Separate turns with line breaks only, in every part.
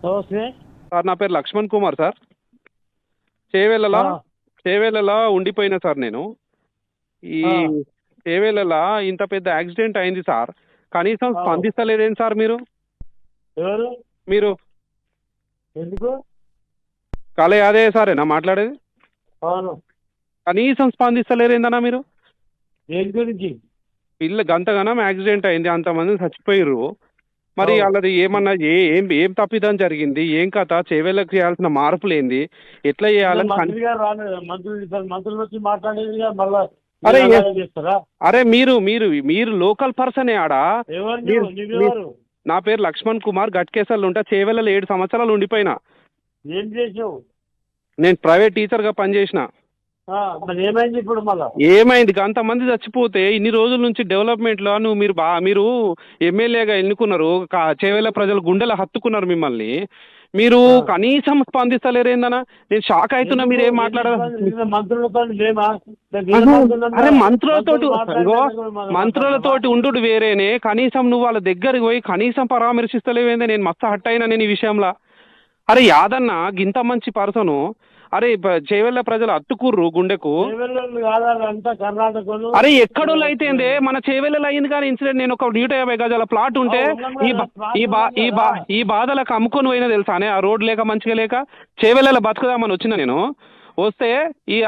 నమస్తే.
సార్ నా పేరు లక్ష్మణ్ కుమార్ సార్. చేవేళ్ళలా
ఆ,
చేవేళ్ళలా ఉండిపోయినా సార్ నేను. ఈ
ఆ,
చేవేళ్ళలా ఇంత పెద్ద యాక్సిడెంట్ అయింది సార్. కనీసం
అవు.
స్పందిస్తలేదేం సార్ మీరు?
ఎవరు?
మీరు
ఎందుకు?
కాలే అదే సారేనా మాట్లాడేది?
అవును.
కనీసం స్పందిస్తలేరేందన్నా మీరు?
దేని గురించి?
పిల్ల గంతగానం యాక్సిడెంట్ అయింది, అంతమంది చచ్చిపోయిర్రు. మరి
అవు.
వాళ్ళది ఏమన్నా ఏం ఏం తప్పిదం జరిగింది, ఏం కథ, చేవేళ్ళకి చేయాల్సిన మార్పులు ఏంది, ఎట్లా
ఇంకా
చేయాలని
మంత్రి గారు రాలేదు. మంత్రులు వచ్చి మాట్లాడేది మళ్ళా మీరు
అరే
అలాగే చేస్తారా?
అరే మీరు మీరు మీరు లోకల్ పర్సనే ఆడా.
ఎవరు
మీరు మీ-
నువ్వెవరు?
నా పేరు లక్ష్మణ్ కుమార్, గట్కేసర్లు ఉంటా. చేవెళ్ళలో 7 సంవత్సరాలు ఉండిపోయినా.
ఏం చేసావు?
నేను ప్రైవేట్ టీచర్గా పనిచేసిన.
మరి ఏమైంది ఇప్పుడు మళ్ళా?
ఏమైంది? అంతమంది చచ్చిపోతే ఇన్ని రోజుల నుంచి డెవలప్మెంట్లో నువ్వు మీరు ఎమ్మెల్యేగా ఎన్నుకున్నారు, చేవెళ్ళ ప్రజలు గుండెలు హత్తుకున్నారు మిమ్మల్ని. మీరు
ఆ.
కనీసం స్పందిస్తలేరేందనా? నేను షాక్ అవుతున్నా.
ఎందుకు?
మీరు ఏం మాట్లాడారు?
మంత్రులతో లేమా?
అరే మంత్రులతోటి ఇగో
మాట్లాడాలి.
మంత్రులతోటి ఉండు వేరేనే, కనీసం నువ్వు వాళ్ళ దగ్గరికి పోయి కనీసం పరామర్శిస్తలేవేందే? నేను మస్తు హట్ అయినా నేను ఈ విషయంలో. అరే యాదన్న గింత మంచి పర్సను. అరే చేవెళ్ళ ప్రజలు అత్తుకుర్రు గుండెకు.
అంతా కర్ణాటకలు.
అరే ఎక్కడోళ్ళు అయితేందే, మన చేవెళ్ళలో అయింది కానీ ఇన్సిడెంట్. నేను ఒక 150 గజాల ప్లాట్ ఉంటే ఈ బాధలకు అమ్ముకొని పోయినా తెలుసానే. ఆ రోడ్ లేక మంచిగా లేక చేవెళ్ళలో బతుకుదామని వచ్చిన నేను. వస్తే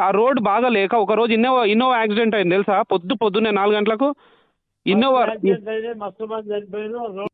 ఆ రోడ్ బాగా లేక ఒక రోజు ఇన్నోవా యాక్సిడెంట్ అయింది తెలుసా? పొద్దున్నే 4 గంటలకు ఇన్నోవా.
మస్తు మంది చనిపోయారు.